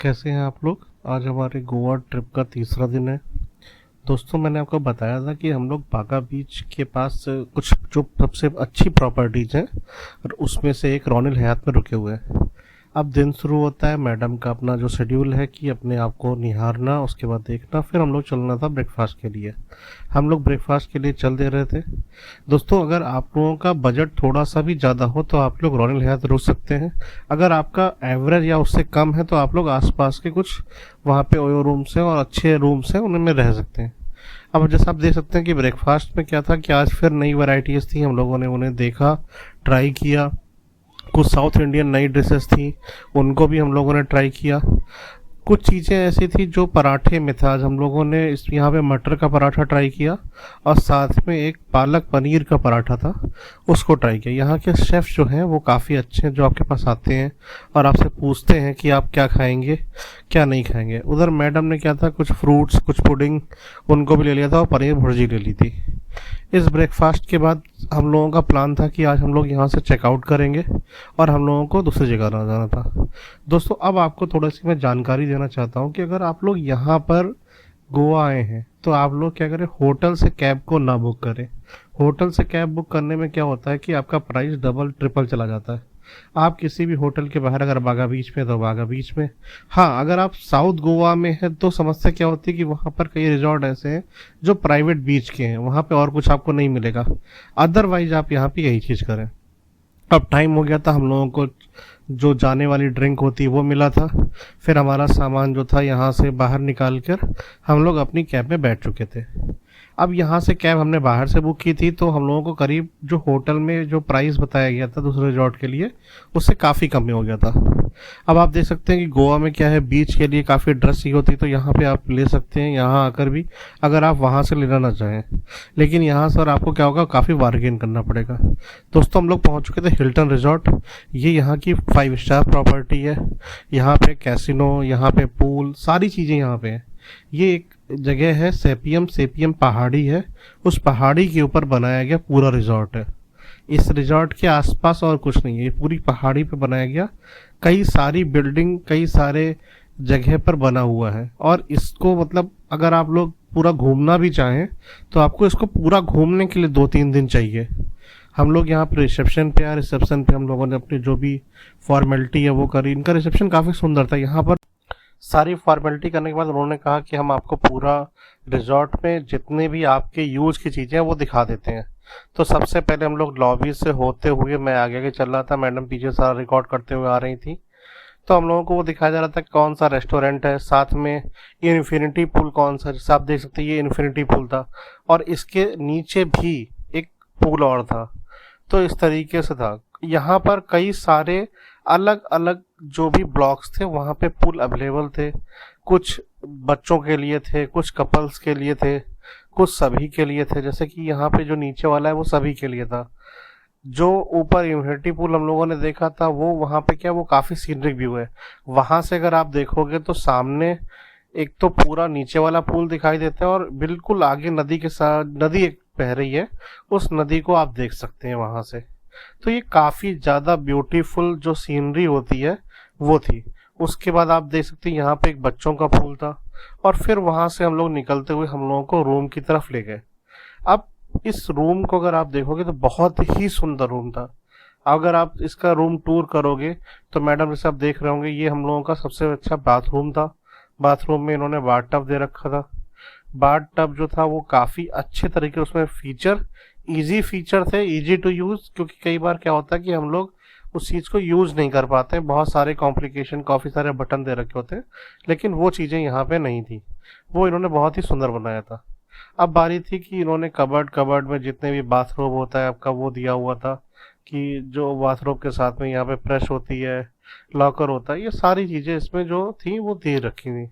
कैसे हैं आप लोग। आज हमारे गोवा ट्रिप का तीसरा दिन है। दोस्तों, मैंने आपको बताया था कि हम लोग बागा बीच के पास कुछ जो सबसे अच्छी प्रॉपर्टीज हैं और उसमें से एक रॉयल हयात में रुके हुए हैं। अब दिन शुरू होता है। मैडम का अपना जो शेड्यूल है कि अपने आप को निहारना, उसके बाद देखना, फिर हम लोग चलना था ब्रेकफास्ट के लिए। हम लोग ब्रेकफास्ट के लिए चल दे रहे थे। दोस्तों, अगर आप लोगों का बजट थोड़ा सा भी ज़्यादा हो तो आप लोग रॉयल हयात रुक सकते हैं। अगर आपका एवरेज या उससे कम है तो आप लोग आसपास के कुछ वहाँ पे ओयो रूम्स हैं और अच्छे रूम्स हैं, उनमें रह सकते हैं। अब जैसा आप देख सकते हैं कि ब्रेकफास्ट में क्या था कि आज फिर नई वैरायटीज़ थी, हम लोगों ने उन्हें देखा, ट्राई किया। कुछ साउथ इंडियन नई ड्रेसेस थी, उनको भी हम लोगों ने ट्राई किया। कुछ चीज़ें ऐसी थी जो पराठे में था। आज हम लोगों ने इस यहाँ पे मटर का पराठा ट्राई किया और साथ में एक पालक पनीर का पराठा था, उसको ट्राई किया। यहाँ के शेफ़ जो हैं वो काफ़ी अच्छे हैं, जो आपके पास आते हैं और आपसे पूछते हैं कि आप क्या खाएंगे क्या नहीं खाएंगे। उधर मैडम ने क्या था, कुछ फ्रूट्स, कुछ पुडिंग, उनको भी ले लिया था और पनीर भुर्जी ले ली थी। इस ब्रेकफास्ट के बाद हम लोगों का प्लान था कि आज हम लोग यहाँ से चेकआउट करेंगे और हम लोगों को दूसरी जगह जाना था। दोस्तों, अब आपको थोड़ा सी मैं जानकारी देना चाहता हूँ कि अगर आप लोग यहाँ पर गोवा आए हैं तो आप लोग क्या करें, होटल से कैब को ना बुक करें। होटल से कैब बुक करने में क्या होता है कि आपका प्राइस डबल ट्रिपल चला जाता है। आप किसी भी होटल के बाहर अगर बागा बीच में तो बागा बीच में। हाँ, अगर आप साउथ गोवा में हैं तो समस्या क्या होती है कि वहाँ पर कई रिजॉर्ट ऐसे हैं जो प्राइवेट बीच के हैं, वहाँ पे और कुछ आपको नहीं मिलेगा। अदरवाइज आप यहाँ पे यही चीज़ करें। अब टाइम हो गया था, हम लोगों को जो जाने वाली ड्रिंक होती वो मिला था। फिर हमारा सामान जो था यहाँ से बाहर निकाल कर हम लोग अपनी कैब में बैठ चुके थे। अब यहाँ से कैब हमने बाहर से बुक की थी तो हम लोगों को करीब जो होटल में जो प्राइस बताया गया था दूसरे रिजॉर्ट के लिए, उससे काफ़ी कम में हो गया था। अब आप देख सकते हैं कि गोवा में क्या है, बीच के लिए काफ़ी ड्रेस चाहिए होती है तो यहाँ पे आप ले सकते हैं यहाँ आकर भी, अगर आप वहाँ से लेना ना चाहें। लेकिन यहाँ सर आपको क्या होगा, काफ़ी बार्गेन करना पड़ेगा। दोस्तों, हम लोग पहुँच चुके थे हिल्टन रिजॉर्ट। ये यहाँ की 5 स्टार प्रॉपर्टी है। यहाँ पे कैसीनो, यहाँ पे पूल, सारी चीज़ें यहाँ पे हैं। ये एक जगह है, सेपियम सेपियम पहाड़ी है, उस पहाड़ी के ऊपर बनाया गया पूरा रिजॉर्ट है। इस रिजॉर्ट के आसपास और कुछ नहीं है, ये पूरी पहाड़ी पे बनाया गया। कई सारी बिल्डिंग कई सारे जगह पर बना हुआ है और इसको मतलब अगर आप लोग पूरा घूमना भी चाहें तो आपको इसको पूरा घूमने के लिए 2-3 दिन चाहिए। हम लोग यहाँ पे रिसेप्शन पे आए, रिसेप्शन पे हम लोगों ने अपनी जो भी फॉर्मेलिटी है वो करी। इनका रिसेप्शन काफ़ी सुंदर था। यहाँ पर सारी फॉर्मेलिटी करने के बाद उन्होंने कहा कि हम आपको पूरा रिजॉर्ट में जितने भी आपके यूज की चीज़ें हैं वो दिखा देते हैं। तो सबसे पहले हम लोग लॉबी से होते हुए, मैं आगे आगे चल रहा था, मैडम पीछे सारा रिकॉर्ड करते हुए आ रही थी। तो हम लोगों को वो दिखाया जा रहा था कि कौन सा रेस्टोरेंट है, साथ में ये इन्फिनिटी पूल कौन सा, जैसे आप देख सकते हैं ये इन्फिनिटी पूल था और इसके नीचे भी एक पूल और था। तो इस तरीके से था। यहाँ पर कई सारे अलग अलग जो भी ब्लॉक्स थे वहाँ पे पूल अवेलेबल थे। कुछ बच्चों के लिए थे, कुछ कपल्स के लिए थे, कुछ सभी के लिए थे। जैसे कि यहाँ पे जो नीचे वाला है वो सभी के लिए था। जो ऊपर इन्फिनिटी पूल हम लोगों ने देखा था वो वहाँ पे क्या, वो काफ़ी सीनरिक व्यू है। वहाँ से अगर आप देखोगे तो सामने एक तो पूरा नीचे वाला पूल दिखाई देता है और बिल्कुल आगे नदी के साथ नदी एक बह रही है, उस नदी को आप देख सकते हैं वहाँ से। तो ये काफ़ी ज़्यादा ब्यूटीफुल जो सीनरी होती है वो थी। उसके बाद आप देख सकते हैं यहाँ पे एक बच्चों का पूल था और फिर वहाँ से हम लोग निकलते हुए हम लोगों को रूम की तरफ ले गए। अब इस रूम को अगर आप देखोगे तो बहुत ही सुंदर रूम था। अगर आप इसका रूम टूर करोगे तो मैडम जैसे आप देख रहे होंगे, ये हम लोगों का सबसे अच्छा बाथरूम था। बाथरूम में इन्होंने बाथ टब दे रखा था। बाथ टब जो था वो काफ़ी अच्छे तरीके उसमें फीचर, इजी फीचर थे, इजी टू यूज़। क्योंकि कई बार क्या होता है कि हम लोग उस चीज़ को यूज़ नहीं कर पाते, बहुत सारे कॉम्प्लिकेशन, काफ़ी सारे बटन दे रखे होते हैं, लेकिन वो चीज़ें यहाँ पे नहीं थी। वो इन्होंने बहुत ही सुंदर बनाया था। अब बारी थी कि इन्होंने कबर्ड में जितने भी बाथरूम होता है आपका वो दिया हुआ था कि जो बाथरूम के साथ में यहाँ पे प्रेस होती है, लॉकर होता है, ये सारी चीज़ें इसमें जो थी वो दे रखी थी।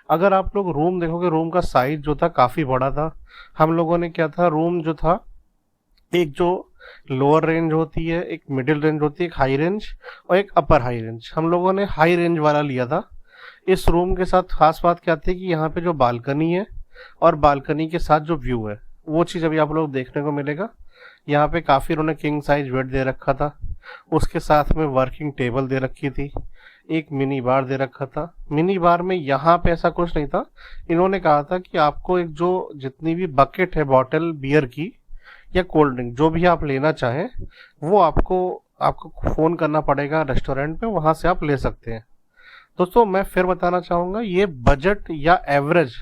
अगर आप लोग रूम देखोगे, रूम का साइज जो था काफ़ी बड़ा था। हम लोगों ने क्या था, रूम जो था, एक जो लोअर रेंज होती है, एक मिडिल रेंज होती है, एक हाई रेंज और एक अपर हाई रेंज, हम लोगों ने हाई रेंज वाला लिया था। इस रूम के साथ खास बात क्या थी कि यहाँ पे जो बालकनी है और बालकनी के साथ जो व्यू है वो चीज़ अभी आप लोग देखने को मिलेगा। यहाँ पे काफ़ी उन्होंने किंग साइज बेड दे रखा था, उसके साथ में वर्किंग टेबल दे रखी थी। एक मिनी बार दे रखा था। मिनी बार में यहाँ पे ऐसा कुछ नहीं था। इन्होंने कहा था कि आपको एक जो जितनी भी बकेट है बॉटल बियर की या कोल्ड ड्रिंक जो भी आप लेना चाहें, वो आपको आपको फ़ोन करना पड़ेगा रेस्टोरेंट में, वहाँ से आप ले सकते हैं। दोस्तों मैं फिर बताना चाहूँगा, ये बजट या एवरेज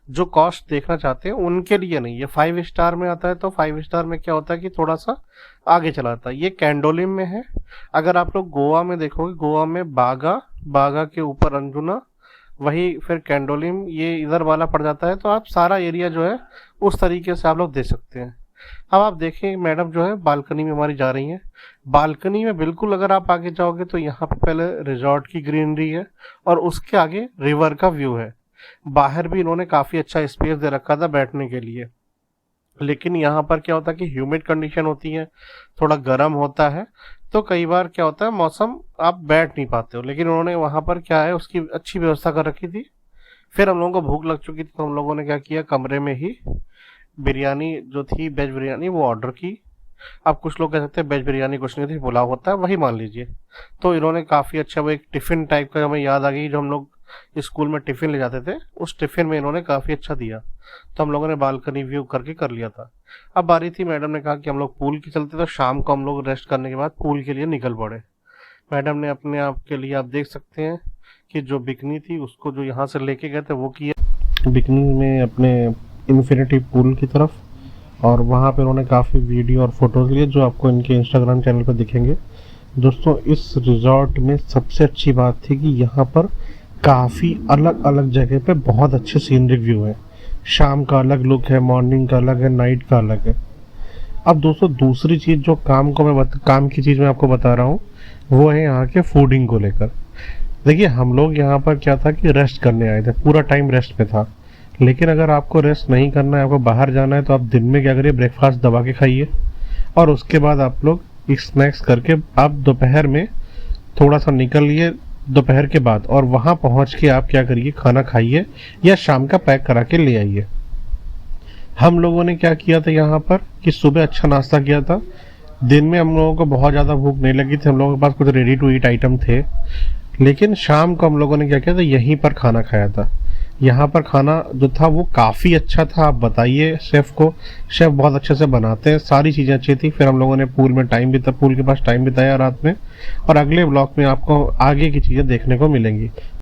जो कॉस्ट देखना चाहते हैं उनके लिए नहीं। ये 5 स्टार में आता है, तो 5 स्टार में क्या होता है कि थोड़ा सा आगे चला जाता है। ये कैंडोलिम में है। अगर आप लोग गोवा में देखोगे, गोवा में बागा, बागा के ऊपर अंजुना, वही फिर कैंडोलिम, ये इधर वाला पड़ जाता है। तो आप सारा एरिया जो है उस तरीके से आप लोग दे सकते हैं। अब आप देखें मैडम जो है बालकनी में हमारी जा रही हैं। बालकनी में बिल्कुल अगर आप आगे जाओगे तो यहाँ पे पहले रिजॉर्ट की ग्रीनरी है और उसके आगे रिवर का व्यू है। बाहर भी इन्होंने काफ़ी अच्छा स्पेस दे रखा था बैठने के लिए। लेकिन यहाँ पर क्या होता है कि ह्यूमिड कंडीशन होती है, थोड़ा गर्म होता है, तो कई बार क्या होता है मौसम आप बैठ नहीं पाते हो। लेकिन उन्होंने वहाँ पर क्या है उसकी अच्छी व्यवस्था कर रखी थी। फिर हम लोगों को भूख लग चुकी थी, तो हम लोगों ने क्या किया, कमरे में ही बिरयानी जो थी वेज बिरयानी वो ऑर्डर की। अब कुछ लोग कह सकते हैं वेज बिरयानी कुछ नहीं थी, पुलाव होता है, वही मान लीजिए। तो इन्होंने काफ़ी अच्छा वो एक टिफ़िन टाइप का, हमें याद आ गई जो हम लोग स्कूल में टिफ़िन ले जाते थे, उस टिफ़िन में इन्होंने काफ़ी अच्छा दिया। तो हम लोगों ने बालकनी व्यू करके कर लिया था। अब बारी थी, मैडम ने कहा कि हम लोग पूल के चलते, तो शाम को हम लोग रेस्ट करने के बाद पूल के लिए निकल पड़े। मैडम ने अपने आप के लिए आप देख सकते हैं कि जो बिकनी थी उसको जो यहाँ से लेके गए थे वो किया बिकनी में अपने इन्फिनिटी पूल की तरफ, और वहाँ पे उन्होंने काफ़ी वीडियो और फोटोज़ लिए जो आपको इनके इंस्टाग्राम चैनल पर दिखेंगे। दोस्तों इस रिजॉर्ट में सबसे अच्छी बात थी कि यहाँ पर काफ़ी अलग अलग जगह पे बहुत अच्छे सीनरी व्यू है। शाम का अलग लुक है, मॉर्निंग का अलग है, नाइट का अलग है। अब दोस्तों दूसरी चीज़ जो काम की चीज़ मैं आपको बता रहा हूँ, वो है यहाँ के फूडिंग को लेकर। देखिए हम लोग यहाँ पर क्या था कि रेस्ट करने आए थे, पूरा टाइम रेस्ट पे था। लेकिन अगर आपको रेस्ट नहीं करना है, आपको बाहर जाना है, तो आप दिन में क्या करिए, ब्रेकफास्ट दबा के खाइए और उसके बाद आप लोग स्नैक्स करके आप दोपहर में थोड़ा सा निकलिए दोपहर के बाद, और वहाँ पहुँच के आप क्या करिए, खाना खाइए या शाम का पैक करा के ले आइए। हम लोगों ने क्या किया था यहाँ पर कि सुबह अच्छा नाश्ता किया था। दिन में हम लोगों को बहुत ज़्यादा भूख नहीं लगी थी, हम लोगों के पास कुछ रेडी टू ईट आइटम थे। लेकिन शाम को हम लोगों ने क्या किया था, यहीं पर खाना खाया था। यहाँ पर खाना जो था वो काफ़ी अच्छा था। आप बताइए शेफ़ को, शेफ़ बहुत अच्छे से बनाते हैं, सारी चीज़ें अच्छी थी। फिर हम लोगों ने पूल के पास टाइम बिताया रात में, और अगले ब्लॉग में आपको आगे की चीज़ें देखने को मिलेंगी।